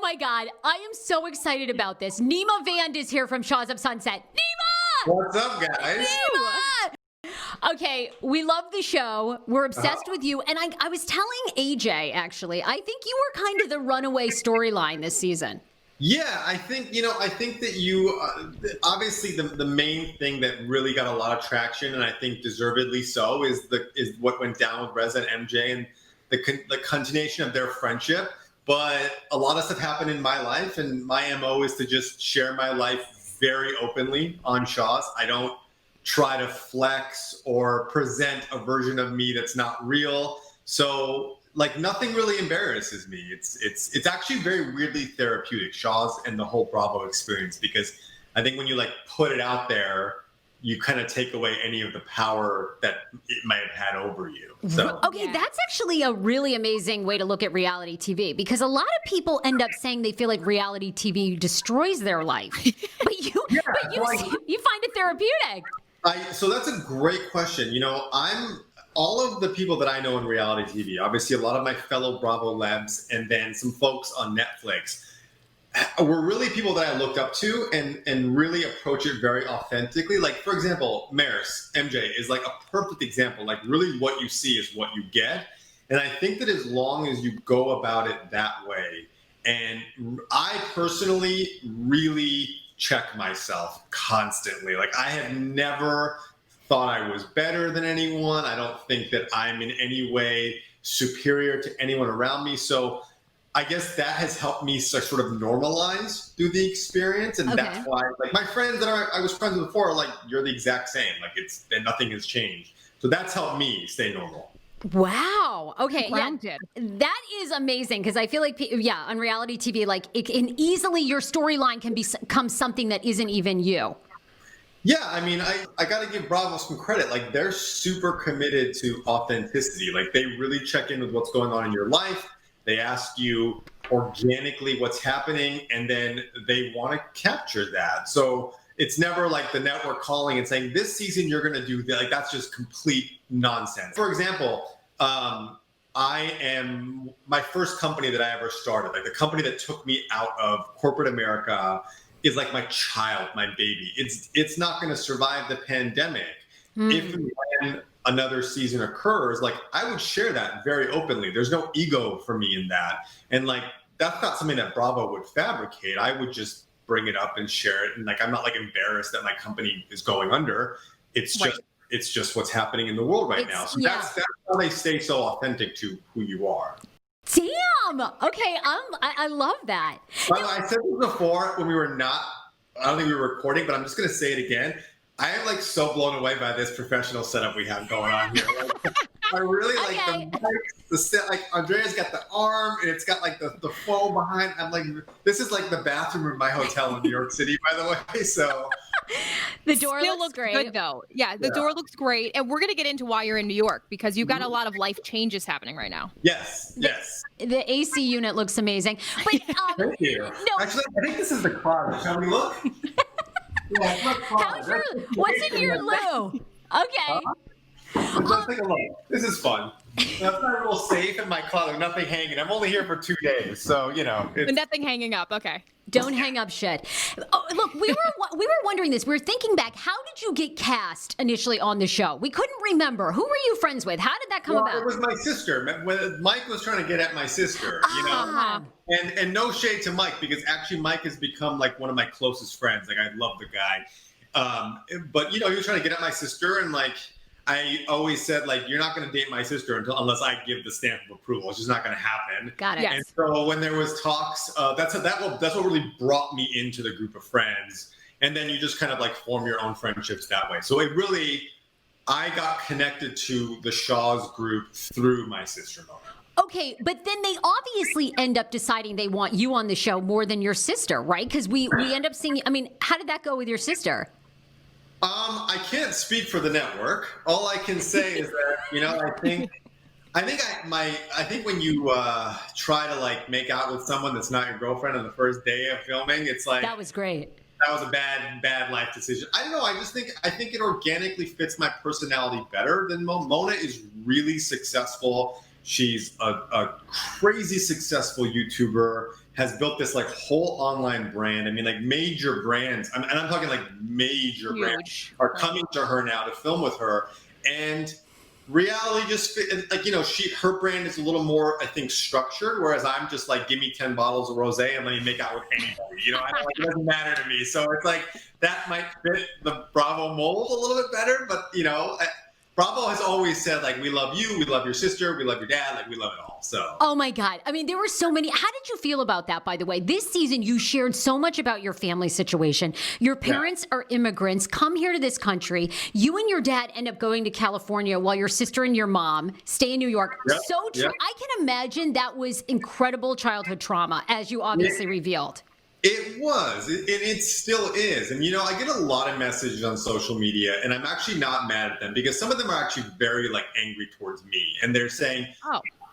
my God. I am so excited about this. Nema Vand is here from Shahs of Sunset. Nema! What's up, guys? Nema! Okay, we love the show. We're obsessed with you. And I was telling AJ, actually, I think you were kind of the runaway storyline this season. Yeah, I think that you, obviously the main thing that really got a lot of traction, and I think deservedly so, is what went down with Reza and MJ and the continuation of their friendship. But a lot of stuff happened in my life, and my MO is to just share my life very openly on Shahs. I don't try to flex or present a version of me that's not real. So like nothing really embarrasses me. It's actually very weirdly therapeutic, Shahs and the whole Bravo experience, because I think when you like put it out there, you kind of take away any of the power that it might have had over you. So okay, that's actually a really amazing way to look at reality TV, because a lot of people end up saying they feel like reality TV destroys their life, but you find it therapeutic. So that's a great question. You know, all of the people that I know in reality TV, obviously a lot of my fellow Bravo labs, and then some folks on Netflix, were really people that I looked up to and really approach it very authentically. Like, for example, Maris, MJ, is like a perfect example. Like, really what you see is what you get. And I think that as long as you go about it that way, and I personally really check myself constantly. Like, I have never thought I was better than anyone. I don't think that I'm in any way superior to anyone around me. So I guess that has helped me sort of normalize through the experience. And that's why, like, my friends that I was friends with before are like, you're the exact same. Like, nothing has changed. So that's helped me stay normal. Wow. Okay. Yeah, that is amazing, because I feel like, on reality TV, like, it can easily, your storyline can become something that isn't even you. Yeah, I mean, I got to give Bravo some credit. Like, they're super committed to authenticity. Like, they really check in with what's going on in your life. They ask you organically what's happening, and then they want to capture that. So it's never like the network calling and saying, this season you're going to do that. Like, that's just complete nonsense. For example, my first company that I ever started, like the company that took me out of corporate America, is like my child, my baby. It's not going to survive the pandemic. If and when another season occurs, like, I would share that very openly. There's no ego for me in that. And like, that's not something that Bravo would fabricate. I would just bring it up and share it. And like, I'm not like embarrassed that my company is going under. It's just what's happening in the world right now. So that's how they stay so authentic to who you are. Damn. Okay. I love that. I said this before when I don't think we were recording, but I'm just going to say it again. I am like so blown away by this professional setup we have going on here. Like, I really like the mics, the set. Like, Andrea's got the arm, and it's got like the foam behind. I'm like, this is like the bathroom in my hotel in New York City, by the way. So the door looks great, good though. Yeah, the door looks great, and we're gonna get into why you're in New York, because you've got a lot of life changes happening right now. Yes. The AC unit looks amazing. But thank you. No, actually, I think this is the closet. Shall we look? Yeah, what's in your loo? Okay. Let's take a look. This is fun. It's not real safe in my closet. Nothing hanging. I'm only here for 2 days, so you know. Nothing hanging up. Okay. Don't hang up shit. Oh, look, we were wondering this. We were thinking back. How did you get cast initially on the show? We couldn't remember. Who were you friends with? How did that come about? It was my sister. When Mike was trying to get at my sister, you know. And no shade to Mike, because actually Mike has become like one of my closest friends. Like, I love the guy. But you know, he was trying to get at my sister, and like, I always said, like, you're not going to date my sister unless I give the stamp of approval. It's just not going to happen. Got it. Yes. And so when there was talks, that's what really brought me into the group of friends. And then you just kind of like form your own friendships that way. So I got connected to the Shahs group through my sister Mona. Okay, but then they obviously end up deciding they want you on the show more than your sister, right? Because we end up seeing, I mean, how did that go with your sister? I can't speak for the network. All I can say is that, you know, I think when you try to like make out with someone that's not your girlfriend on the first day of filming, it's like, that was great. That was a bad life decision. I don't know. I think it organically fits my personality better than Mona. Mona is really successful. She's a crazy successful YouTuber. has built this like whole online brand. I mean, like major brands, and I'm talking like major brands are coming to her now to film with her. And reality just like, you know, her brand is a little more, I think, structured, whereas I'm just like, give me 10 bottles of rosé and let me make out with anybody. You know, it doesn't matter to me. So it's like that might fit the Bravo mold a little bit better, but you know, Bravo has always said, like, we love you, we love your sister, we love your dad, like, we love it all. So. Oh my God. I mean, there were so many. How did you feel about that, by the way? This season, you shared so much about your family situation. Your parents are immigrants, come here to this country. You and your dad end up going to California while your sister and your mom stay in New York. Yep. So true. Yep. I can imagine that was incredible childhood trauma, as you obviously revealed. It was, and it still is. And, you know, I get a lot of messages on social media, and I'm actually not mad at them because some of them are actually very, like, angry towards me. And they're saying,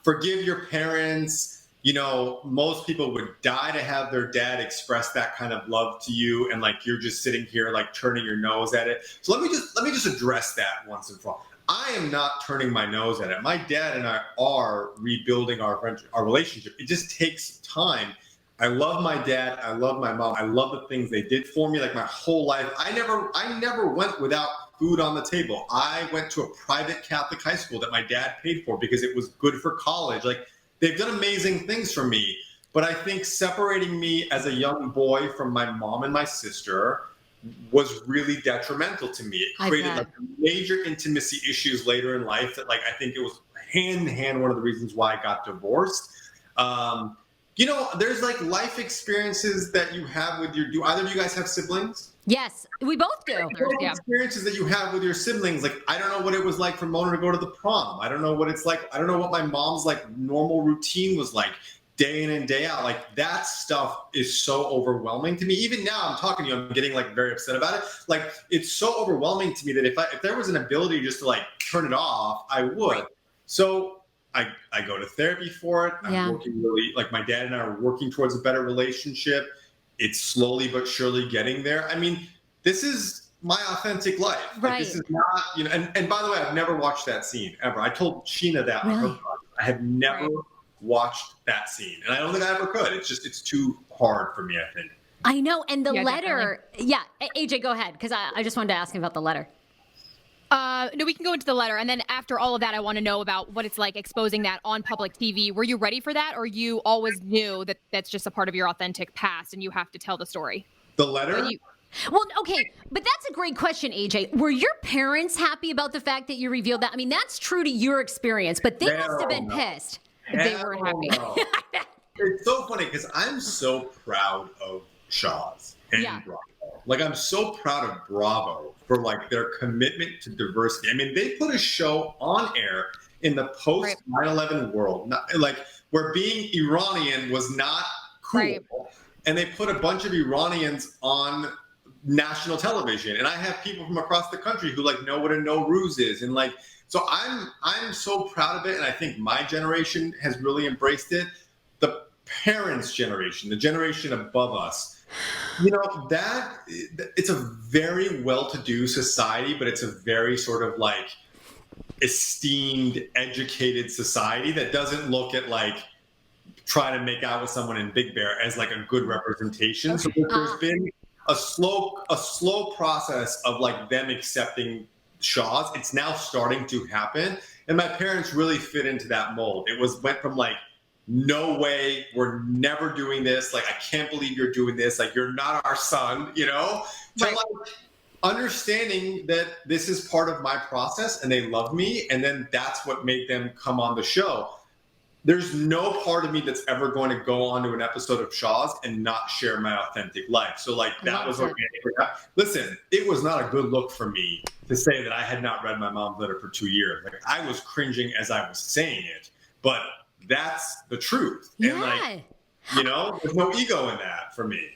forgive your parents. You know, most people would die to have their dad express that kind of love to you. And, like, you're just sitting here, like, turning your nose at it. So let me just address that once and for all. I am not turning my nose at it. My dad and I are rebuilding our relationship. It just takes time. I love my dad. I love my mom. I love the things they did for me, like my whole life. I never went without food on the table. I went to a private Catholic high school that my dad paid for because it was good for college. Like, they've done amazing things for me. But I think separating me as a young boy from my mom and my sister was really detrimental to me. It created like major intimacy issues later in life that, like, I think it was hand in hand one of the reasons why I got divorced. You know, there's like life experiences that you have with do either of you guys have siblings? Yes, we both do. Experiences that you have with your siblings. Like, I don't know what it was like for Mona to go to the prom. I don't know what it's like. I don't know what my mom's like normal routine was like day in and day out. Like, that stuff is so overwhelming to me. Even now I'm talking to you, I'm getting like very upset about it. Like, it's so overwhelming to me that if there was an ability just to like turn it off, I would. Right. So I go to therapy for it. I'm working really, like, my dad and I are working towards a better relationship. It's slowly but surely getting there. I mean, this is my authentic life. Right. Like, this is not, you know, and by the way, I've never watched that scene ever. I told Sheena that on her podcast. I have never watched that scene. And I don't think I ever could. It's too hard for me, I think. I know. And the letter, AJ, go ahead. Because I just wanted to ask him about the letter. No, we can go into the letter. And then after all of that, I want to know about what it's like exposing that on public TV. Were you ready for that? Or you always knew that that's just a part of your authentic past and you have to tell the story? The letter? Well, okay, but that's a great question, AJ. Were your parents happy about the fact that you revealed that? I mean, that's true to your experience, but they must have been pissed. They weren't happy. It's so funny because I'm so proud of Shahs and Bravo. Like, I'm so proud of Bravo for like their commitment to diversity. I mean, they put a show on air in the post 9/11 world, like where being Iranian was not cool. Right. And they put a bunch of Iranians on national television. And I have people from across the country who like know what a no-ruse is. And like, so I'm so proud of it. And I think my generation has really embraced it. The parents' generation, the generation above us, you know, that it's a very well-to-do society, but it's a very sort of like esteemed, educated society that doesn't look at like trying to make out with someone in Big Bear as like a good representation. So there's been a slow process of like them accepting Shahs. It's now starting to happen, and my parents really fit into that mold. Went from like, no way, we're never doing this. Like, I can't believe you're doing this. Like, you're not our son, you know? To like understanding that this is part of my process and they love me. And then that's what made them come on the show. There's no part of me that's ever going to go onto an episode of Shahs and not share my authentic life. So like, that was okay. Listen, it was not a good look for me to say that I had not read my mom's letter for 2 years. Like, I was cringing as I was saying it, but that's the truth. And like, you know, there's no ego in that for me.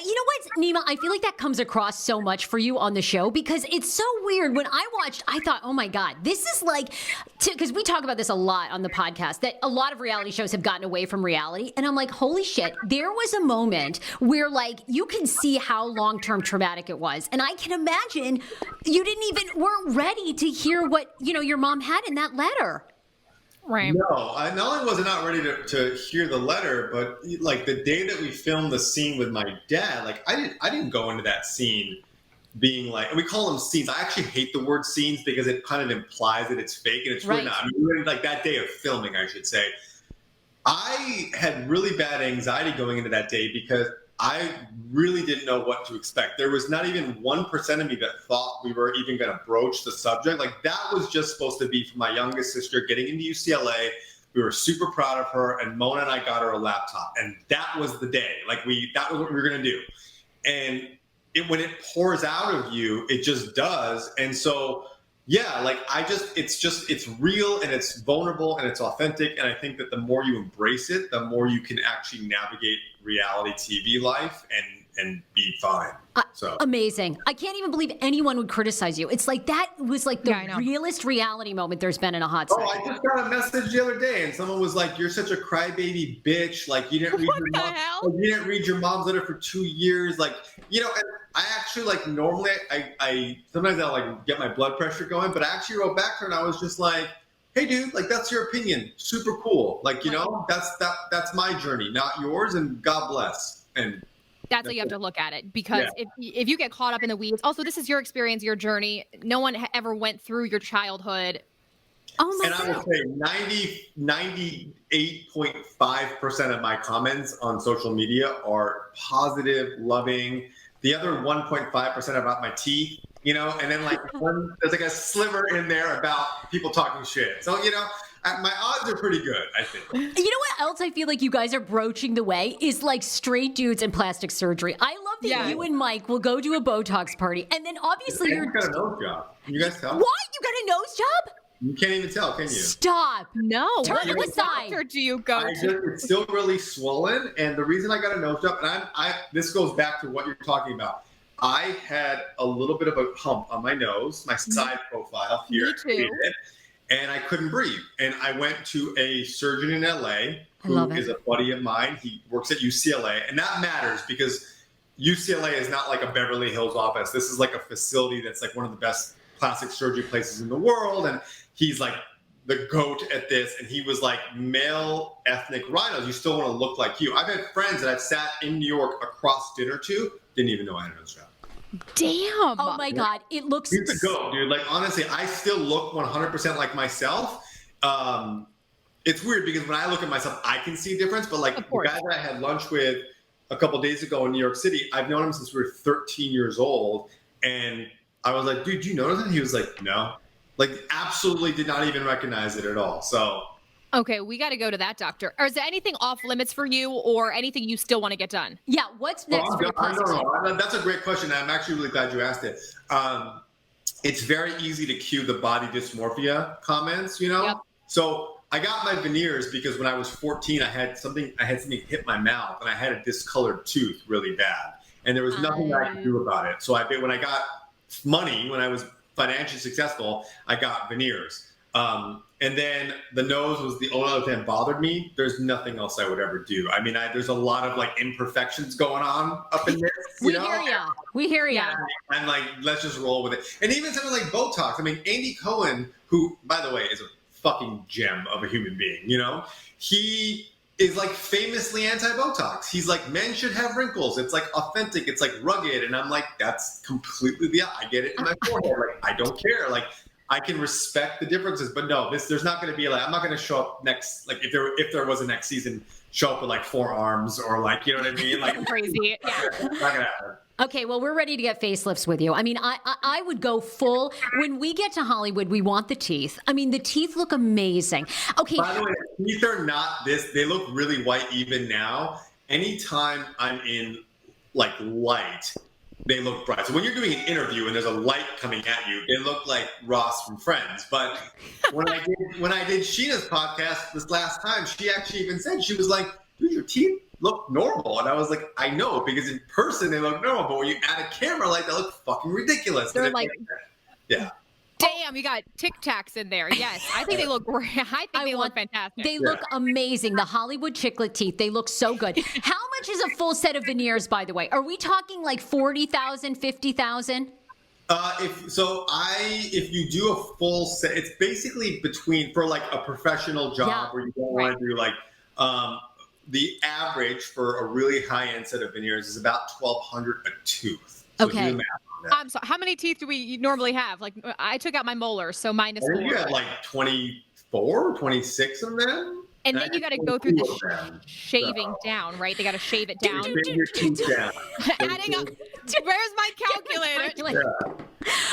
You know what, Nema? I feel like that comes across so much for you on the show because it's so weird. When I watched, I thought, oh my God, this is like, because we talk about this a lot on the podcast, that a lot of reality shows have gotten away from reality. And I'm like, holy shit, there was a moment where like, you can see how long-term traumatic it was. And I can imagine you weren't ready to hear what, you know, your mom had in that letter. Right. No, not only was I not ready to hear the letter, but like the day that we filmed the scene with my dad, like I didn't go into that scene being like, and we call them scenes. I actually hate the word scenes because it kind of implies that it's fake, and it's really not. I mean, really, like that day of filming, I should say, I had really bad anxiety going into that day because I really didn't know what to expect. There was not even 1% of me that thought we were even going to broach the subject. Like that was just supposed to be for my youngest sister getting into UCLA. We were super proud of her, and Mona and I got her a laptop, and that was the day. Like that was what we were going to do. And when it pours out of you, it just does. And so, yeah, like it's real and it's vulnerable and it's authentic. And I think that the more you embrace it, the more you can actually navigate reality TV life and be fine. So amazing. I can't even believe anyone would criticize you. It's like that was like the realest reality moment there's been in a hot second. I just got a message the other day and someone was like, "You're such a crybaby bitch. Like you didn't read your mom's letter for 2 years." Like, you know, and I actually like normally I sometimes I'll like get my blood pressure going, but I actually wrote back to her and I was just like, "Hey dude, like that's your opinion. Super cool. Like, you know, that's my journey, not yours, and God bless." And that's how you have to look at it, because if you get caught up in the weeds, also this is your experience, your journey. No one ever went through your childhood. Oh my God. And I would say 98.5% of my comments on social media are positive, loving. The other 1.5% about my teeth, you know, and then like there's like a sliver in there about people talking shit. So, you know, my odds are pretty good, I think. You know what else I feel like you guys are broaching the way is like straight dudes and plastic surgery. I love that you and Mike will go to a Botox party, and then obviously you're got a nose job. You guys tell? What? You got a nose job? You can't even tell, can you? Stop. No. Turn to the side. Doctor do you go to? It's still really swollen, and the reason I got a nose job, and this goes back to what you're talking about. I had a little bit of a hump on my nose, my side profile here. Me too. And I couldn't breathe. And I went to a surgeon in LA who is a buddy of mine. He works at UCLA. And that matters because UCLA is not like a Beverly Hills office. This is like a facility that's like one of the best plastic surgery places in the world. And he's like the GOAT at this. And he was like, male ethnic rhinos, you still want to look like you. I've had friends that I've sat in New York across dinner to, didn't even know I had a nose job. Damn. Oh my God. It looks. He's the GOAT, dude. Like, honestly, I still look 100% like myself. It's weird because when I look at myself, I can see a difference. But like the guy that I had lunch with a couple days ago in New York City, I've known him since we were 13 years old. And I was like, dude, do you notice it? He was like, no. Like, absolutely did not even recognize it at all. So. Okay, we got to go to that doctor. Or is there anything off limits for you, or anything you still want to get done? Yeah, what's next for the plastic surgery? That's a great question. I'm actually really glad you asked it. It's very easy to cue the body dysmorphia comments, you know? Yep. So I got my veneers because when I was 14, I had something hit my mouth, and I had a discolored tooth really bad. And there was nothing that I could do about it. So when I got money, when I was financially successful, I got veneers. And then the nose was the only other thing that bothered me. There's nothing else I would ever do. I mean, there's a lot of like imperfections going on up in this. We hear ya. We hear ya. Yeah, I'm like, let's just roll with it. And even something like Botox. I mean, Andy Cohen, who, by the way, is a fucking gem of a human being, you know? He is like famously anti-Botox. He's like, men should have wrinkles. It's like authentic. It's like rugged. And I'm like, that's completely I get it in my forehead. Like, I don't care. Like, I can respect the differences, but no, there's not going to be like, I'm not going to show up next, like if there was a next season, show up with like 4 arms or like, you know what I mean? Like crazy. Yeah. It's not going to happen. Okay, well, we're ready to get facelifts with you. I mean, I would go full. When we get to Hollywood, we want the teeth. I mean, the teeth look amazing. Okay. By the way, teeth are not this. They look really white even now. Anytime I'm in like light, they look bright. So when you're doing an interview and there's a light coming at you, they look like Ross from Friends. But when I did Sheena's podcast this last time, she actually even said, she was like, dude, your teeth look normal. And I was like, I know, because in person they look normal, but when you add a camera light, they look fucking ridiculous. They're like, yeah. Damn, you got Tic Tacs in there. Yes, I think they look great. I think they look fantastic. They look amazing. The Hollywood chiclet teeth, they look so good. How much is a full set of veneers, by the way? Are we talking like 40,000, 50,000? If you do a full set, it's basically for like a professional job where you don't want to do like the average for a really high end set of veneers is about $1,200 a tooth. So Okay. do the math on that. I'm sorry. How many teeth do we normally have? Like, I took out my molars, so minus I 4. think you had like 24, 26 of them. And then you got to go through the shaving down, right? They got to shave it down. Shave your teeth down. Adding up. Where's my calculator?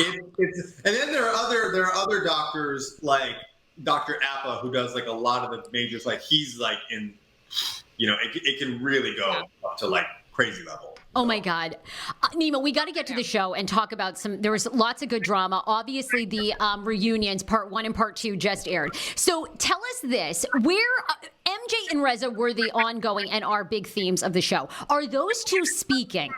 And then there are other doctors like Dr. Appa who does like a lot of the majors. Like he's like in, it can really go up to like crazy level. Oh my God. Nema, we got to get to the show and talk about there was lots of good drama. Obviously the reunions, part 1 and part 2 just aired. So tell us this, where MJ and Reza were the ongoing and are big themes of the show. Are those two speaking?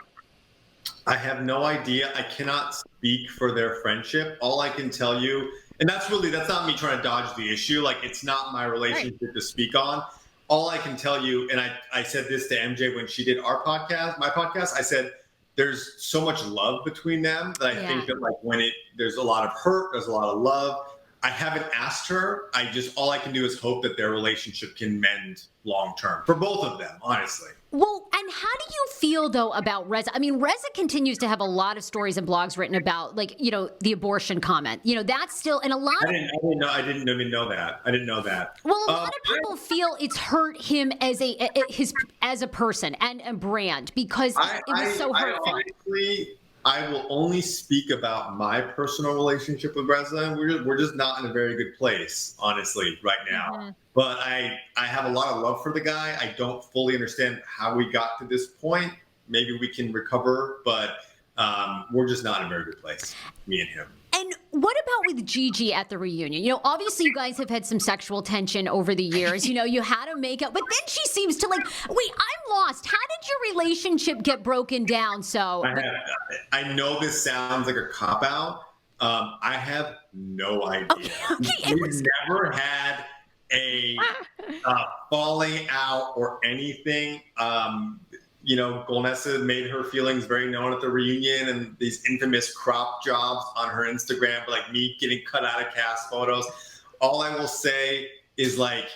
I have no idea. I cannot speak for their friendship. All I can tell you, and that's not me trying to dodge the issue. Like it's not my relationship to speak on. All I can tell you, and I said this to MJ when she did my podcast, I said, there's so much love between them that I think that like there's a lot of hurt, there's a lot of love. I haven't asked her. All I can do is hope that their relationship can mend long term for both of them, honestly. Well, and how do you feel though about Reza? I mean, Reza continues to have a lot of stories and blogs written about, like, the abortion comment. That's still, and a lot. I didn't even know that. I didn't know that. Well, a lot of people feel it's hurt him as a person and a brand because it was so hurtful. I will only speak about my personal relationship with Reza. We're just not in a very good place, honestly, right now. Mm-hmm. But I have a lot of love for the guy. I don't fully understand how we got to this point. Maybe we can recover, but we're just not in a very good place, me and him. And what about with Gigi at the reunion? Obviously you guys have had some sexual tension over the years. You had a makeup, but then she seems to wait, I'm lost. How did your relationship get broken down? I know this sounds like a cop-out. I have no idea. We've never had a falling out or anything. Golnesa made her feelings very known at the reunion and these infamous crop jobs on her Instagram, like me getting cut out of cast photos. All I will say is, like,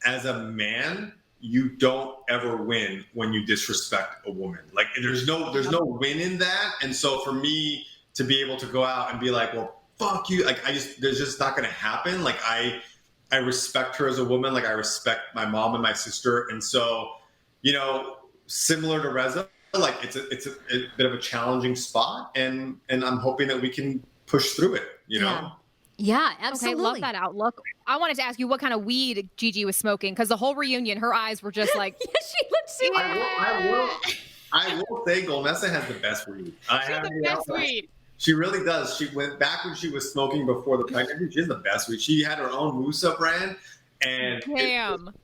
as a man, you don't ever win when you disrespect a woman. Like, there's no win in that. And so for me to be able to go out and be like, well, fuck you. Like, there's just not going to happen. Like, I respect her as a woman. Like, I respect my mom and my sister. And so, similar to Reza, like it's a bit of a challenging spot, and I'm hoping that we can push through it. Yeah, absolutely. Okay, love that outlook. I wanted to ask you what kind of weed Gigi was smoking, because the whole reunion, her eyes were just like. Yeah, she looked super. I will say, Golnesa has the best weed. She has the best weed. She really does. She went back when she was smoking before the pregnancy. She has the best weed. She had her own Musa brand. And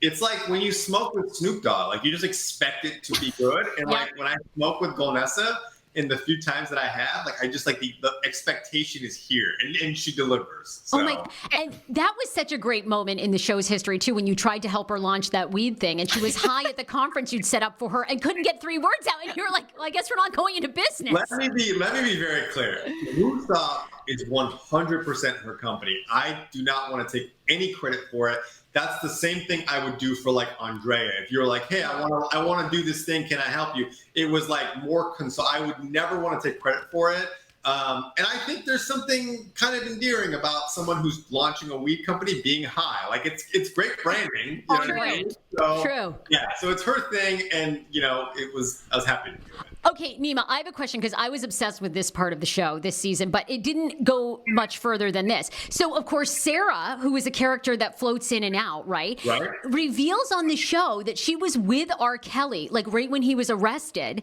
it's like when you smoke with Snoop Dogg, like you just expect it to be good. And like when I smoke with Golnesa, in the few times that I have, like I just like the expectation is here, and she delivers. So. Oh my! And that was such a great moment in the show's history too, when you tried to help her launch that weed thing, and she was high at the conference you'd set up for her and couldn't get 3 words out, and you were like, well, "I guess we're not going into business." Let me be very clear. Woodstock is 100% her company. I do not want to take any credit for it. That's the same thing I would do for like Andrea. If you're like, hey, I want to do this thing, can I help you? It was like more I would never want to take credit for it. And I think there's something kind of endearing about someone who's launching a weed company being high. Like it's great branding. You know what I mean? So, True. Yeah. So it's her thing, and I was happy to do it. Okay, Nema, I have a question because I was obsessed with this part of the show this season, but it didn't go much further than this. So, of course, Sarah, who is a character that floats in and out, right? Reveals on the show that she was with R. Kelly, like right when he was arrested,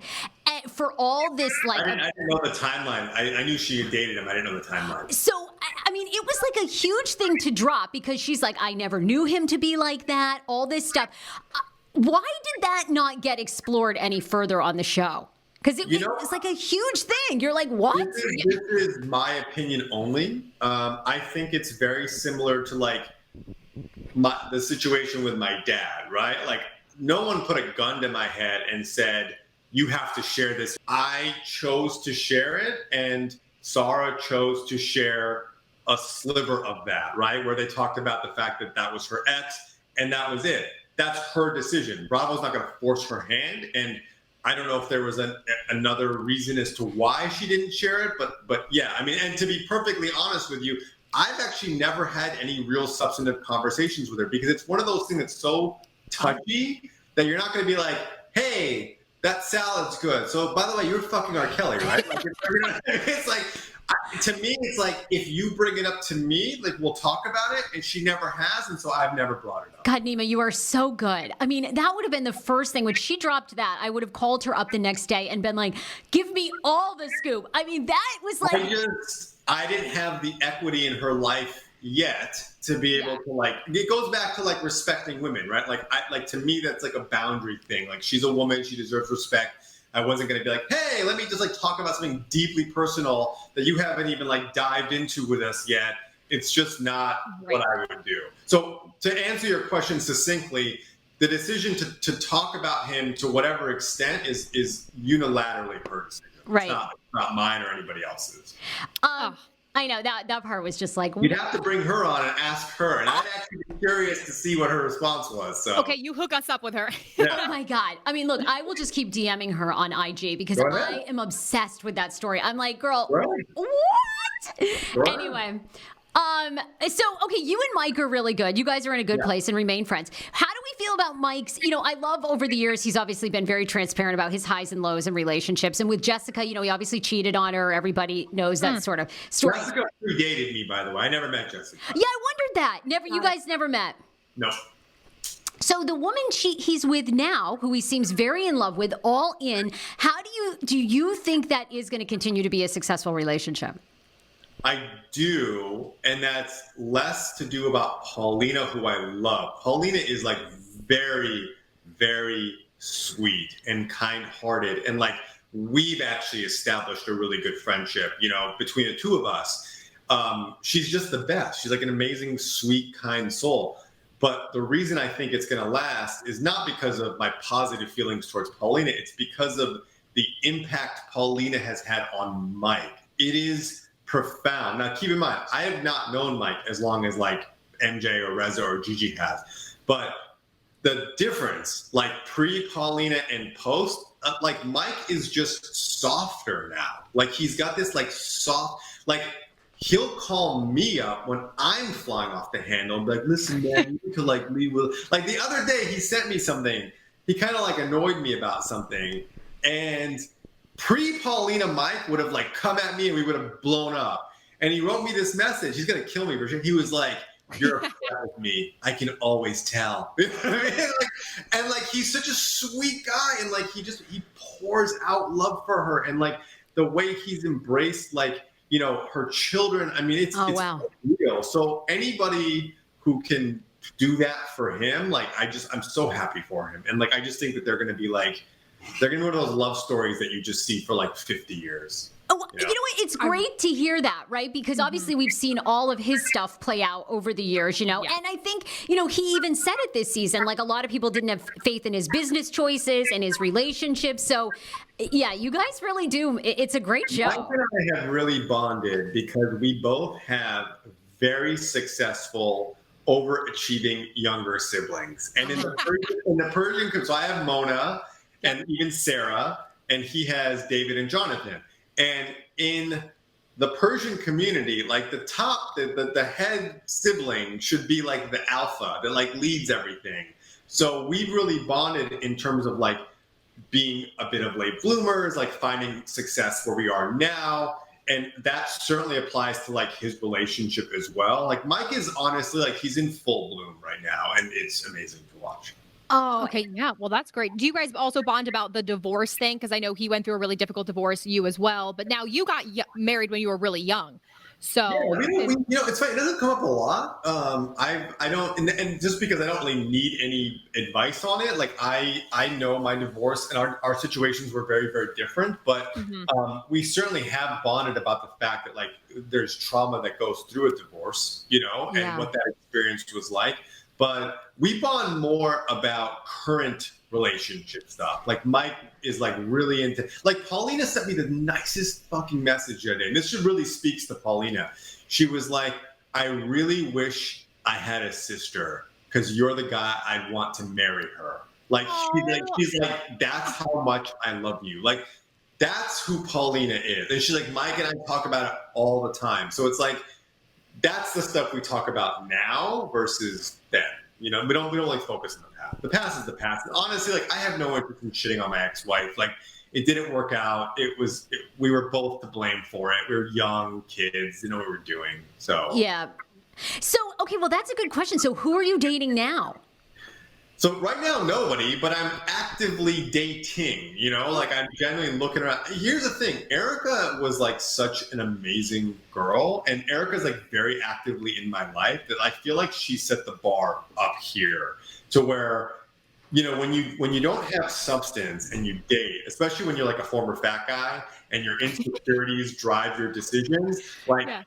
for all this, like... I didn't know the timeline. I knew she had dated him. I didn't know the timeline. So, I mean, it was like a huge thing to drop because she's like, I never knew him to be like that, all this stuff. Why did that not get explored any further on the show? Because it's like a huge thing. You're like, what? This is my opinion only. I think it's very similar to like the situation with my dad, right? Like no one put a gun to my head and said, you have to share this. I chose to share it. And Sarah chose to share a sliver of that, right? Where they talked about the fact that that was her ex and that was it. That's her decision. Bravo's not going to force her hand. And I don't know if there was another reason as to why she didn't share it, but yeah, I mean, and to be perfectly honest with you, I've actually never had any real substantive conversations with her because it's one of those things that's so touchy that you're not going to be like, hey, that salad's good. So by the way, you're fucking R. Kelly, right? Like, it's like, to me, it's like, if you bring it up to me, like, we'll talk about it, and she never has, and so I've never brought it up. God, Nema, you are so good. I mean, that would have been the first thing. When she dropped that, I would have called her up the next day and been like, give me all the scoop. I mean, that was like... I didn't have the equity in her life yet to be able to, like, it goes back to, like, respecting women, right? Like, to me, that's like a boundary thing. Like, she's a woman, she deserves respect. I wasn't going to be like, hey, let me just like talk about something deeply personal that you haven't even like dived into with us yet. It's just not what I would do. So to answer your question succinctly, the decision to talk about him to whatever extent is unilaterally her decision. Right. It's not mine or anybody else's. I know that part was just like, you'd have to bring her on and ask her, and I'd actually be curious to see what her response was. So okay, you hook us up with her. Yeah. Oh my God. I mean, look, I will just keep DMing her on IG because I am obsessed with that story. I'm like, girl, what? Anyway. So, okay, you and Mike are really good. You guys are in a good place and remain friends. How do we feel about Mike's, I love over the years, he's obviously been very transparent about his highs and lows in relationships. And with Jessica, he obviously cheated on her. Everybody knows that sort of story. Jessica predated me, by the way. I never met Jessica. Yeah, I wondered that. You guys never met. No. So the woman he's with now, who he seems very in love with, all in, how do you think that is going to continue to be a successful relationship? I do, and that's less to do about Paulina, who I love. Paulina is like very, very sweet and kind-hearted, and like we've actually established a really good friendship, between the two of us. She's just the best. She's like an amazing, sweet, kind soul. But the reason I think it's going to last is not because of my positive feelings towards Paulina. It's because of the impact Paulina has had on Mike. It is profound. Now, keep in mind, I have not known Mike as long as like MJ or Reza or Gigi has. But the difference, like pre-Paulina and post, like Mike is just softer now. Like he's got this like soft, like he'll call me up when I'm flying off the handle and be like, listen, man, you need to like leave with, like the other day he sent me something. He kind of like annoyed me about something. And pre-Paulina Mike would have like come at me and we would have blown up. And he wrote me this message. He's going to kill me for sure. He was like, you're a friend with me. I can always tell. You know what I mean? And like, he's such a sweet guy. And like, he pours out love for her. And like the way he's embraced, like, her children. I mean, it's real. So anybody who can do that for him, like, I'm so happy for him. And like, I just think that they're going to be like, they're going to be one of those love stories that you just see for like 50 years. Oh, you know what? It's great to hear that, right? Because obviously we've seen all of his stuff play out over the years, And I think, he even said it this season, like a lot of people didn't have faith in his business choices and his relationships. So, yeah, you guys really do. It's a great show. Mike and I have really bonded because we both have very successful, overachieving younger siblings. And in the Persian, so I have Mona and even Sarah, and he has David and Jonathan. And in the Persian community, like the top, the head sibling should be like the alpha that like leads everything. So we've really bonded in terms of like being a bit of late bloomers, like finding success where we are now. And that certainly applies to like his relationship as well. Like Mike is honestly like he's in full bloom right now, and it's amazing to watch. Oh, okay. Yeah. Well, that's great. Do you guys also bond about the divorce thing? Because I know he went through a really difficult divorce, you as well. But now you got married when you were really young. So, it's funny. It doesn't come up a lot. I don't, and just because I don't really need any advice on it, like I know my divorce and our situations were very, very different, but we certainly have bonded about the fact that like there's trauma that goes through a divorce, and what that experience was like. But we bond more about current relationship stuff. Like Mike is like really into, like Paulina sent me the nicest fucking message the other day. And this really speaks to Paulina. She was like, I really wish I had a sister because you're the guy I'd want to marry her. Like, she's like, that's how much I love you. Like, that's who Paulina is. And she's like, Mike and I talk about it all the time. So it's like, that's the stuff we talk about now versus then. You know, we don't like focus on the past. The past is the past. And honestly, like, I have no interest in shitting on my ex-wife. Like, it didn't work out. We were both to blame for it. We were young kids, didn't know what we were doing. So yeah. So okay, well, that's a good question. So who are you dating now? So right now, nobody, but I'm actively dating, you know, like I'm genuinely looking around. Here's the thing. Erica was like such an amazing girl, and Erica's like very actively in my life that I feel like she set the bar up here to where, you know, when you don't have substance and you date, especially when you're like a former fat guy and your insecurities drive your decisions, like, yeah.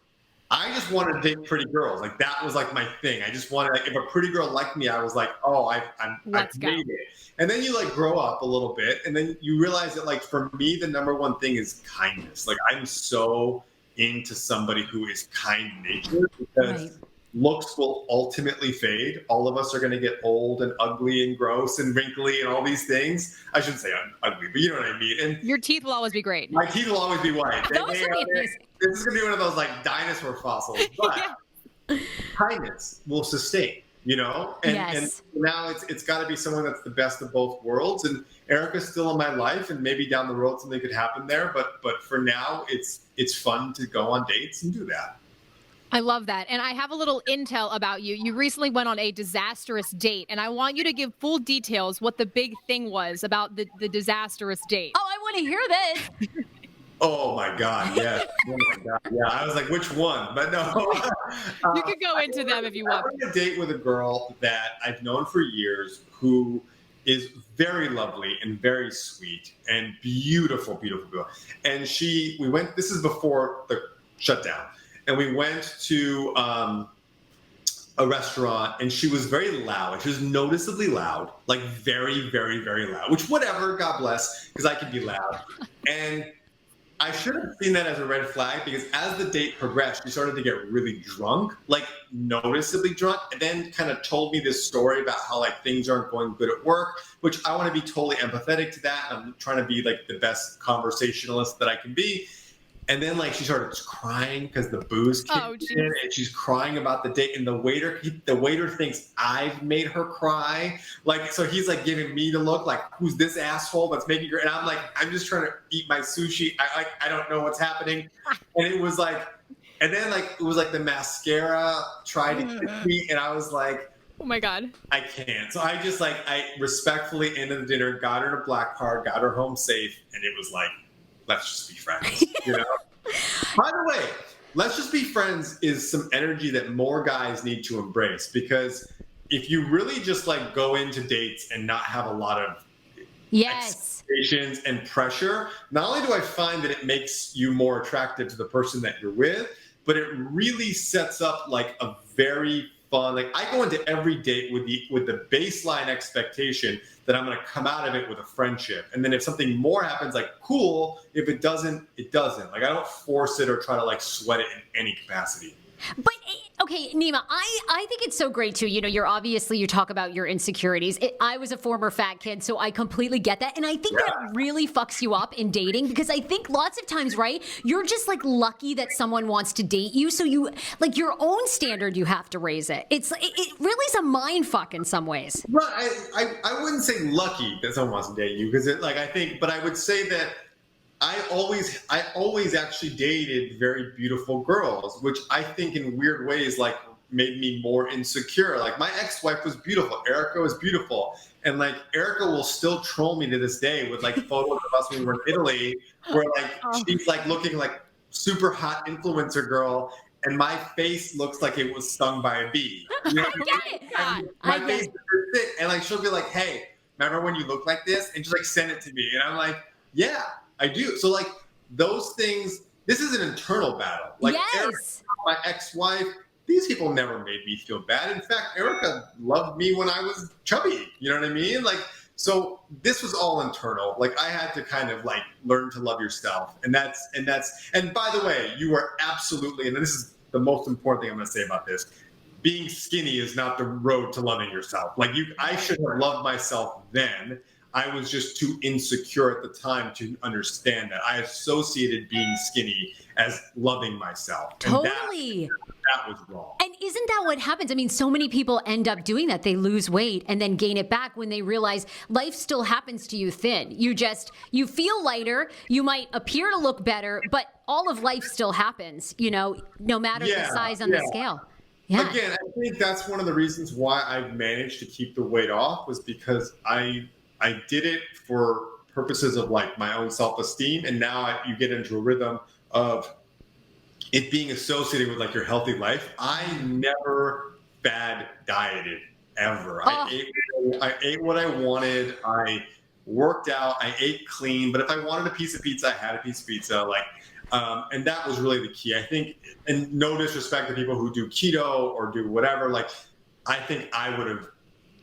I just wanted to date pretty girls. Like that was like my thing. I just wanted, like, if a pretty girl liked me, I was like, oh, I've made it. And then you like grow up a little bit, and then you realize that, like, for me, the number one thing is kindness. Like I'm so into somebody who is kind natured because looks will ultimately fade. All of us are going to get old and ugly and gross and wrinkly and all these things. I shouldn't say ugly, but you know what I mean. And your teeth will always be great. My teeth will always be white. This is going to be one of those like dinosaur fossils, but kindness will sustain, you know? And now it's got to be someone that's the best of both worlds. And Erica's still in my life, and maybe down the road something could happen there. But for now, it's fun to go on dates and do that. I love that. And I have a little intel about you. You recently went on a disastrous date, and I want you to give full details what the big thing was about the disastrous date. Oh, I want to hear this. Oh my God, yes. Oh my God, yeah. I was like, which one? But no. You could go into them if you want. I went on a date with a girl that I've known for years who is very lovely and very sweet and beautiful, beautiful girl. And we went, this is before the shutdown. And we went to a restaurant, and she was very loud. She was noticeably loud, like very, very, very loud, which whatever, God bless, because I can be loud. And I should have seen that as a red flag, because as the date progressed, she started to get really drunk, like noticeably drunk, and then kind of told me this story about how like things aren't going good at work, which I want to be totally empathetic to that. I'm trying to be like the best conversationalist that I can be. And then like she started crying because the booze kicked in, and she's crying about the date. And the waiter thinks I've made her cry. Like, so he's like giving me the look like, who's this asshole that's making her? And I'm like, I'm just trying to eat my sushi. I don't know what's happening. And it was like, and then like it was like the mascara tried to kiss me, and I was like, oh my God, I can't. So I just like, I respectfully ended the dinner, got her in a black card, got her home safe, and it was like, let's just be friends, you know? By the way, let's just be friends is some energy that more guys need to embrace, because if you really just like go into dates and not have a lot of expectations and pressure, not only do I find that it makes you more attractive to the person that you're with, but it really sets up like a very fun, like I go into every date with the baseline expectation that I'm going to come out of it with a friendship. And then if something more happens, like cool. If it doesn't, it doesn't. Like I don't force it or try to like sweat it in any capacity. But okay, Nema, I think it's so great too. You know, you talk about your insecurities. I was a former fat kid, so I completely get that. And I think that really fucks you up in dating, because I think lots of times, right, you're just like lucky that someone wants to date you. So you, like your own standard, you have to raise it. It really is a mind fuck in some ways. Well, I wouldn't say lucky that someone wants to date you, because but I would say that I always actually dated very beautiful girls, which I think in weird ways like made me more insecure. Like my ex-wife was beautiful. Erica was beautiful. And like Erica will still troll me to this day with like photos of us when we were in Italy, where like she's like looking like super hot influencer girl, and my face looks like it was stung by a bee. You know what I mean? My face is thick, and like she'll be like, "Hey, remember when you looked like this?" And just like send it to me, and I'm like, "Yeah, I do." So like those things, this is an internal battle. Like Erica, my ex-wife, these people never made me feel bad. In fact, Erica loved me when I was chubby. You know what I mean? Like, So this was all internal. Like I had to kind of like learn to love yourself. And by the way, you are absolutely, and this is the most important thing I'm going to say about this. Being skinny is not the road to loving yourself. Like I should have loved myself then. I was just too insecure at the time to understand that. I associated being skinny as loving myself. Totally. And that was wrong. And isn't that what happens? I mean, so many people end up doing that. They lose weight and then gain it back when they realize life still happens to you thin. You feel lighter. You might appear to look better, but all of life still happens, no matter the size on the scale. Yeah. Again, I think that's one of the reasons why I've managed to keep the weight off was because I did it for purposes of like my own self-esteem. And now you get into a rhythm of it being associated with like your healthy life. I never fad dieted ever. I ate what I wanted. I worked out. I ate clean. But if I wanted a piece of pizza, I had a piece of pizza. And that was really the key. I think, and no disrespect to people who do keto or do whatever, like I think I would have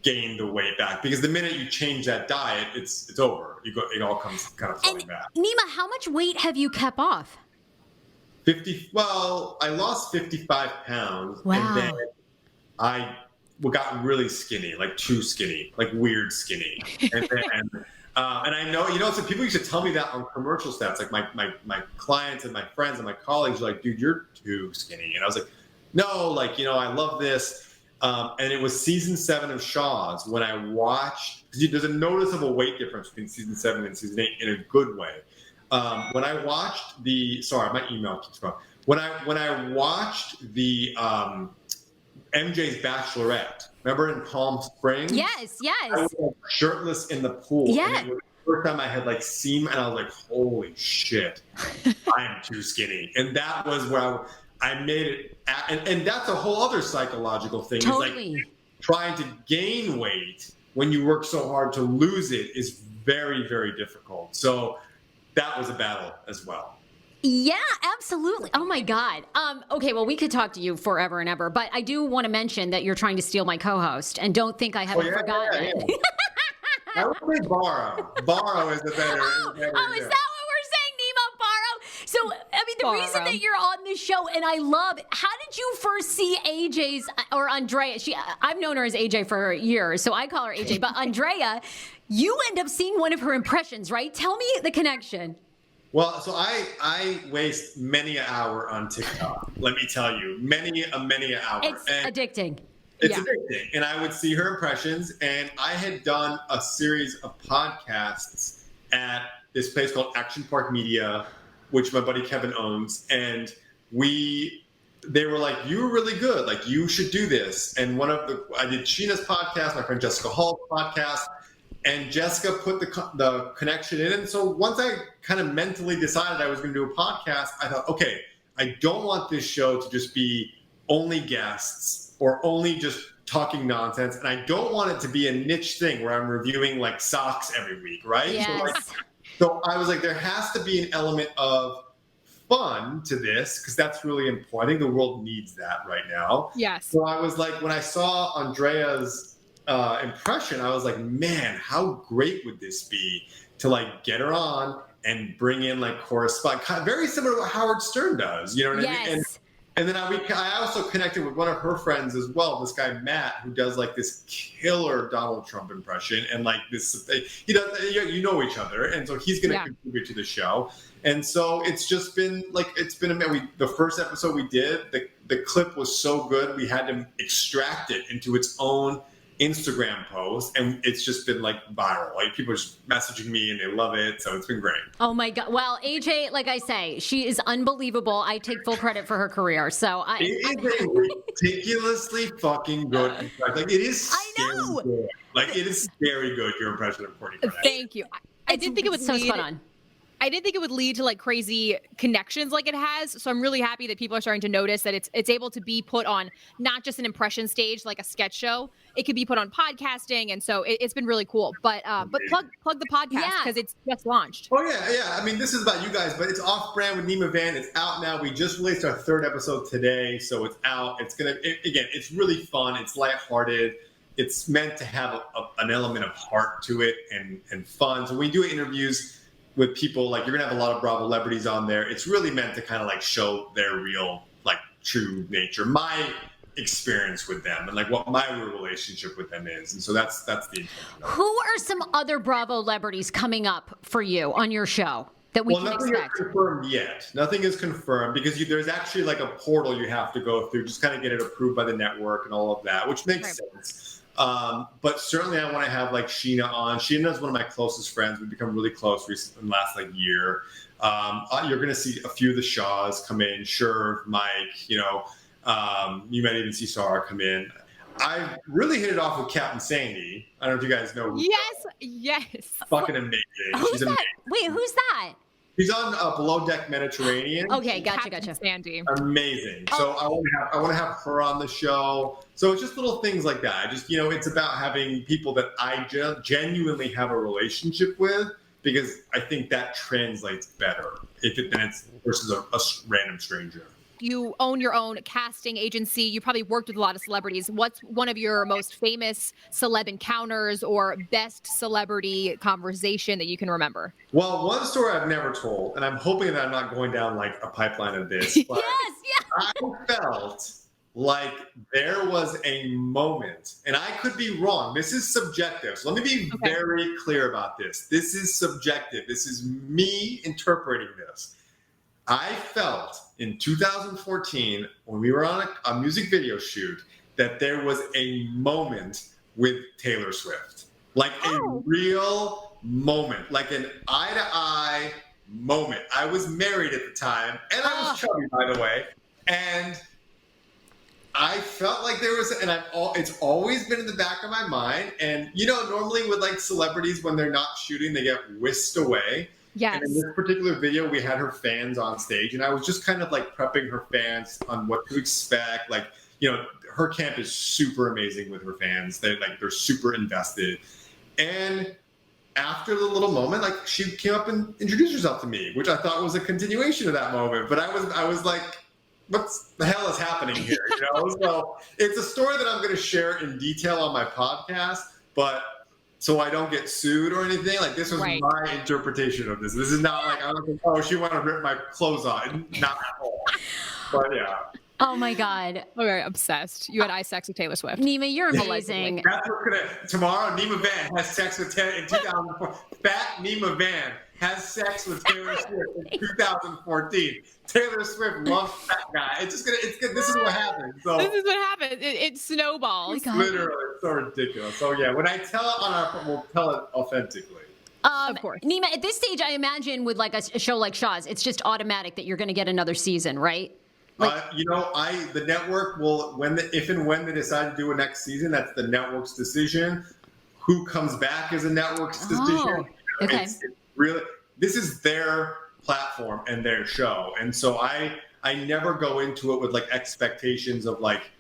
gained the weight back because the minute you change that diet, it's over. It all comes kind of flooding back. Nema, how much weight have you kept off? 50. Well, I lost 55 pounds. Wow. And then I got really skinny, like too skinny, like weird skinny. And then, and I know, so people used to tell me that on commercial stats, like my clients and my friends and my colleagues are like, dude, you're too skinny. And I was like, no, like, I love this. And it was season 7 of Shahs when I watched, there's a noticeable weight difference between season 7 and season 8 in a good way. When I watched sorry, my email keeps going. When I watched the MJ's Bachelorette, remember in Palm Springs? Yes. I was like, shirtless in the pool. Yeah. And it was the first time I had like seen, and I was like, holy shit, I am too skinny. And that was where I made it, and that's a whole other psychological thing. Totally. Is like trying to gain weight when you work so hard to lose it is very, very difficult. So that was a battle as well. Yeah, absolutely. Oh my God. Okay, well, we could talk to you forever and ever, but I do want to mention that you're trying to steal my co-host, and don't think I haven't forgotten it. Yeah. I would say borrow. Borrow is the better. Oh, is that what we're saying, Nema? Borrow? So, I mean, the reason that you're on this show, and I love, how did you first see AJ's, or Andrea? I've known her as AJ for years, so I call her AJ, but Andrea, you end up seeing one of her impressions, right? Tell me the connection. Well, so I waste many an hour on TikTok. Let me tell you, many an hour. It's addicting. It's addicting. And I would see her impressions, and I had done a series of podcasts at this place called Action Park Media, which my buddy Kevin owns, and they were like, "You're really good. Like, you should do this." And I did Sheena's podcast, my friend Jessica Hall's podcast. And Jessica put the connection in. And so once I kind of mentally decided I was going to do a podcast, I thought, okay, I don't want this show to just be only guests or only just talking nonsense. And I don't want it to be a niche thing where I'm reviewing like socks every week, right? Yes. So I was like, there has to be an element of fun to this because that's really important. I think the world needs that right now. Yes. So I was like, when I saw Andrea's impression, I was like, man, how great would this be to like get her on and bring in like correspond, kind of very similar to what Howard Stern does, you know what I mean? And then I also connected with one of her friends as well, this guy Matt, who does like this killer Donald Trump impression, and like this, he does, you know each other, and so he's going to contribute to the show. And so it's just been like the first episode we did, the clip was so good we had to extract it into its own Instagram post, and it's just been like viral. Like people are just messaging me and they love it, so it's been great. Oh my God! Well, AJ, like I say, she is unbelievable. I take full credit for her career. So it is a ridiculously fucking good impression. Like it is. I know. Good. Like it is scary good. Your impression of Courtney Kardashian. Thank you. I didn't think it would so spot on. I didn't think it would lead to like crazy connections like it has. So I'm really happy that people are starting to notice that it's able to be put on not just an impression stage like a sketch show. It could be put on podcasting, and so it's been really cool. But plug the podcast because it's just launched. Oh yeah. I mean, this is about you guys, but it's Off Brand with Nema Vand. It's out now. We just released our 3rd episode today, so it's out. It's really fun. It's lighthearted. it's meant to have an element of heart to it and fun. So when we do interviews with people, like you're gonna have a lot of Bravo celebrities on there. It's really meant to kind of like show their real, like true nature, my experience with them, and like what my real relationship with them is. And so that's the intention. Who are some other Bravo celebrities coming up for you on your show that we can nothing expect? is confirmed yet. Nothing is confirmed because there's actually like a portal you have to go through, just kind of get it approved by the network and all of that, which makes sense. But certainly I want to have like Sheena on. Sheena is one of my closest friends. We've become really close recently in the last like year. You're going to see a few of the Shahs come in. Sure, Mike, you might even see Sarah come in. I really hit it off with Captain Sandy. I don't know if you guys know. Yes. Fucking amazing. Who's that? Wait, who's that? She's on Below Deck Mediterranean. Okay, gotcha. Sandy. Amazing. So I want to have her on the show. So it's just little things like that. I just, it's about having people that I genuinely have a relationship with, because I think that translates better than it's versus a random stranger. You own your own casting agency. You probably worked with a lot of celebrities. What's one of your most famous celeb encounters or best celebrity conversation that you can remember? Well, one story I've never told, and I'm hoping that I'm not going down like a pipeline of this. But I felt like there was a moment, and I could be wrong. This is subjective. So let me be very clear about this. This is subjective. This is me interpreting this. I felt in 2014, when we were on a music video shoot, that there was a moment with Taylor Swift. Like a real moment, like an eye-to-eye moment. I was married at the time, and I was chubby, by the way. And I felt like there was, and it's always been in the back of my mind. And, normally with like celebrities, when they're not shooting, they get whisked away. Yes. And in this particular video, we had her fans on stage, and I was just kind of like prepping her fans on what to expect. Like, her camp is super amazing with her fans. They're super invested. And after the little moment, like she came up and introduced herself to me, which I thought was a continuation of that moment. But I was like, what the hell is happening here? So it's a story that I'm going to share in detail on my podcast, but so I don't get sued or anything. Like, this was my interpretation of this. This is not like, I don't think, she want to rip my clothes off. Not at all. But yeah. Oh my God. Okay, obsessed. You had eye sex with Taylor Swift. Nema, you're amazing. That's what's tomorrow, Nema Vand has sex with in 2004. Fat Nema Vand has sex with Taylor Swift in 2014. Taylor Swift loves that guy. It's good. This is what happens. So this is what happens. It snowballs. Oh literally, it's so ridiculous. So yeah, when I tell it we'll tell it authentically. Of course. Nema, at this stage, I imagine with like a show like Shahs, it's just automatic that you're going to get another season, right? The network will, if and when they decide to do a next season, that's the network's decision. Who comes back is a network's decision. Okay. It's really, this is their platform and their show, and so I never go into it with like expectations of like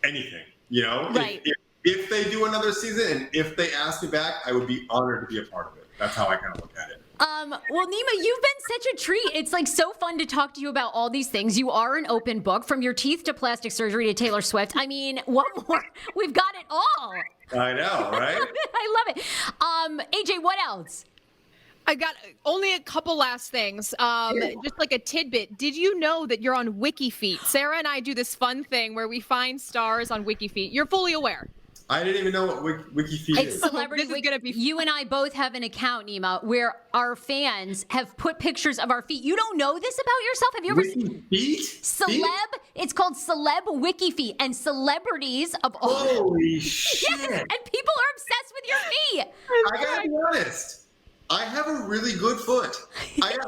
anything. Right. If they do another season and if they ask me back, I would be honored to be a part of it. That's how I kind of look at it. Well, Nema, you've been such a treat. It's like so fun to talk to you about all these things. You are an open book, from your teeth to plastic surgery to Taylor Swift. I mean, what more? We've got it all. I know, right? I love it. AJ, what else? I got only a couple last things. Just like a tidbit. Did you know that you're on WikiFeet? Sarah and I do this fun thing where we find stars on WikiFeet. You're fully aware. I didn't even know what WikiFeet It's is. celebrity. This is gonna be. You and I both have an account, Nema, where our fans have put pictures of our feet. You don't know this about yourself? Have you ever seen WikiFeet? It's called Celeb WikiFeet, and celebrities of all. Holy shit! Yes, and people are obsessed with your feet. I gotta be honest. I have a really good foot.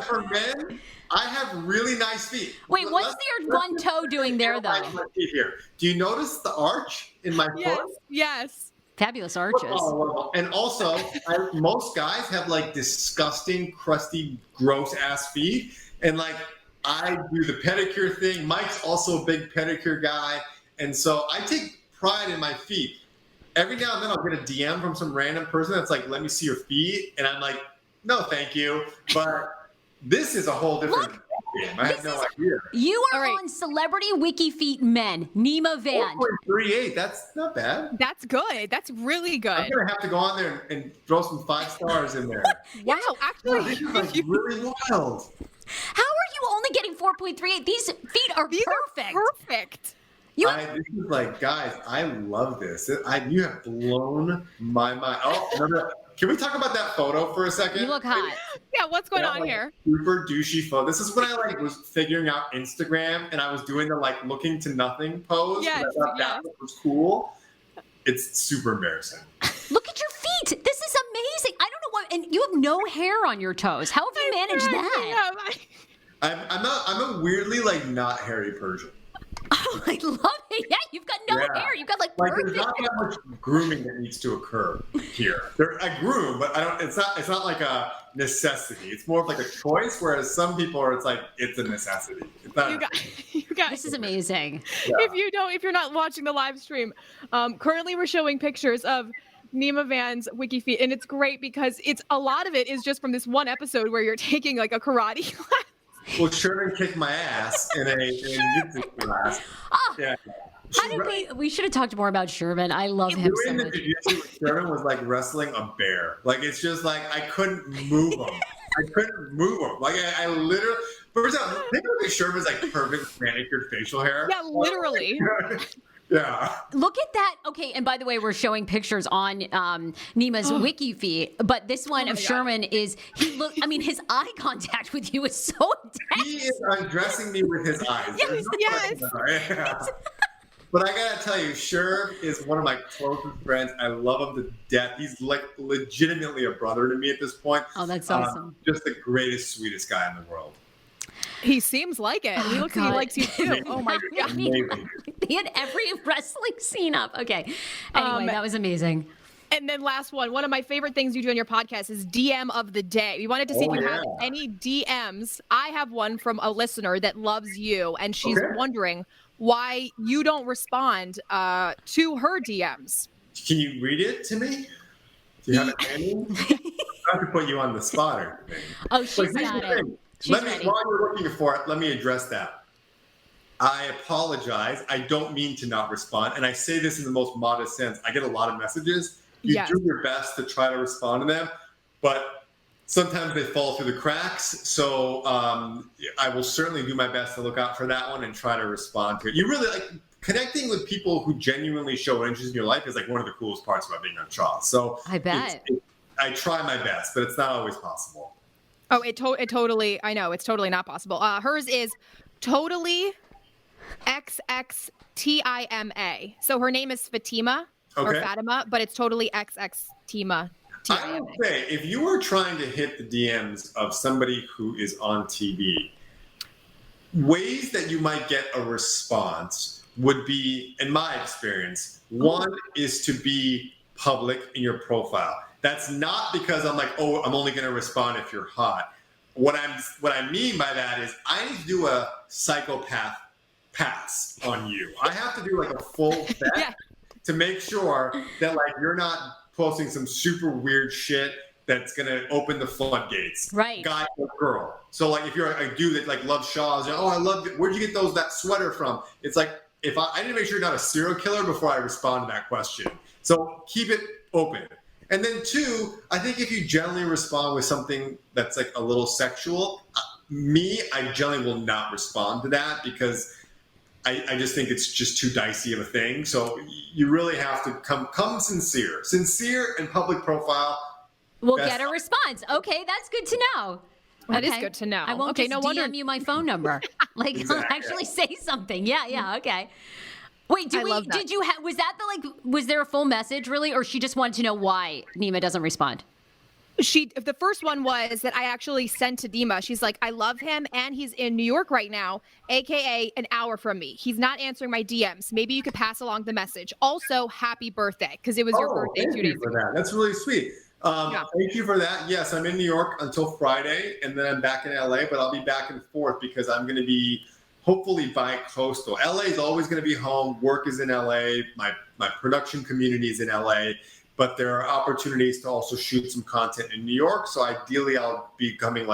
For men, I have really nice feet. Wait, what's your one toe doing there, though? My feet here. Do you notice the arch in my foot? Yes. Fabulous arches. And also, most guys have like disgusting, crusty, gross ass feet. And like, I do the pedicure thing. Mike's also a big pedicure guy. And so I take pride in my feet. Every now and then I'll get a DM from some random person that's like, let me see your feet. And I'm like, no, thank you. But this is a whole different. game. I have no idea. You are All right. on Celebrity Wiki Feet Men, Nema Vand. 4.38. That's not bad. That's good. That's really good. I'm gonna have to go on there and throw some 5 stars in there. Wow, Wow, actually, this is like really wild. How are you only getting 4.38? These feet are these perfect. are perfect. This is like, guys, I love this. You have blown my mind. Oh, no. Can we talk about that photo for a second? You look hot. Yeah, what's going That, on here? Super douchey photo. This is when I was figuring out Instagram and I was doing the looking to nothing pose. Yes, I thought that was cool. It's super embarrassing. Look at your feet. This is amazing. I don't know what, and you have no hair on your toes. How have you managed that? I'm a weirdly not hairy Persian. Oh, I love it. Yeah, you've got no hair. You've got perfect. There's not that much grooming that needs to occur here. I groom, but I don't. It's not like a necessity. It's more of like a choice. Whereas some people are, it's a necessity. It's not You guys, This is amazing. Yeah. If you're not watching the live stream, currently we're showing pictures of Nema Vand's wiki feet, and it's great because a lot of it is just from this one episode where you're taking a karate class. Well, Sherman kicked my ass in a jiu-jitsu class. Oh, Yeah. how did we should have talked more about Sherman. I love him so Doing the much. jiu-jitsu with Sherman was like wrestling a bear. It's just I couldn't move him. I literally. First of all, think of Sherman's perfect manicured facial hair. Yeah, literally. Yeah. Look at that. Okay, and by the way, we're showing pictures on Nema's wiki feed, but this one of Sherman is his eye contact with you is so intense. He is undressing me with his eyes. Yes, yes. Yeah. But I gotta tell you, Sherm is one of my closest friends. I love him to death. He's legitimately a brother to me at this point. Oh, that's awesome. Just the greatest, sweetest guy in the world. He seems like it. He looks like he likes you too. Oh my god. Amazing. He had every wrestling scene up. Okay. Anyway, that was amazing. And then last one of my favorite things you do on your podcast is DM of the day. We wanted to see if you have any DMs. I have one from a listener that loves you, and she's wondering why you don't respond to her DMs. Can you read it to me? Do you have it handy? I have to put you on the spot or anything. Oh, she's got it. While you're looking for it, let me address that. I apologize. I don't mean to not respond. And I say this in the most modest sense. I get a lot of messages. You do your best to try to respond to them, but sometimes they fall through the cracks. So I will certainly do my best to look out for that one and try to respond to it. You really connecting with people who genuinely show interest in your life is one of the coolest parts about being on Shahs. So I bet. I try my best, but it's not always possible. Oh, it totally, I know, it's totally not possible. Hers is totally XXTIMA. So her name is Fatima or Fatima, but it's totally XXTIMA. I would say if you were trying to hit the DMs of somebody who is on TV, ways that you might get a response would be, in my experience, one is to be public in your profile. That's not because I'm I'm only going to respond if you're hot. What I mean by that is I need to do a psychopath pass on you. I have to do a full vet to make sure that you're not posting some super weird shit that's going to open the floodgates. Right. Guy or girl. So if you're a dude that loves Shahs, I love it. Where'd you get that sweater from? It's if I need to make sure you're not a serial killer before I respond to that question. So keep it open. And then 2, I think if you generally respond with something that's a little sexual, I generally will not respond to that because I just think it's just too dicey of a thing. So you really have to come sincere and public profile. We'll get a response. Okay, that's good to know. That is good to know. I won't just DM you my phone number. I'll actually say something. Yeah, okay. Wait, was there a full message really, or she just wanted to know why Nema doesn't respond? The first one was that I actually sent to Nema. She's like, I love him and he's in New York right now, AKA an hour from me. He's not answering my DMs. Maybe you could pass along the message. Also, happy birthday, because it was your birthday 2 days ago. That's really sweet. Thank you for that. Yes, I'm in New York until Friday, and then I'm back in LA, but I'll be back and forth because I'm going to be hopefully bi-coastal. LA is always going to be home. Work is in LA. My production community is in LA, but there are opportunities to also shoot some content in New York. So ideally, I'll be coming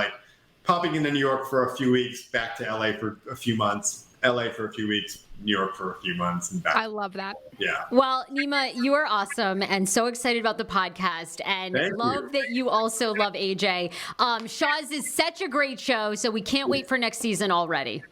popping into New York for a few weeks, back to LA for a few months, LA for a few weeks, New York for a few months, and back. I love that. Yeah. Well, Nema, you are awesome and so excited about the podcast and love that you also love AJ. Shahs is such a great show, so we can't wait for next season already.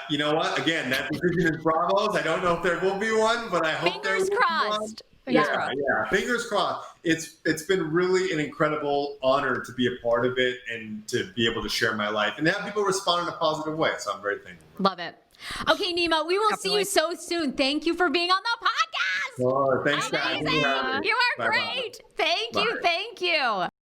You know what? Again, that decision is Bravo's. I don't know if there will be one, but I hope there will Fingers crossed. be one. Yeah, fingers crossed. It's been really an incredible honor to be a part of it and to be able to share my life and have people respond in a positive way. So I'm very thankful. Love it. Okay, Nema, we will see you so soon. Thank you for being on the podcast. Oh, thanks, Amazing. guys. You are great. Thank you. Thank you.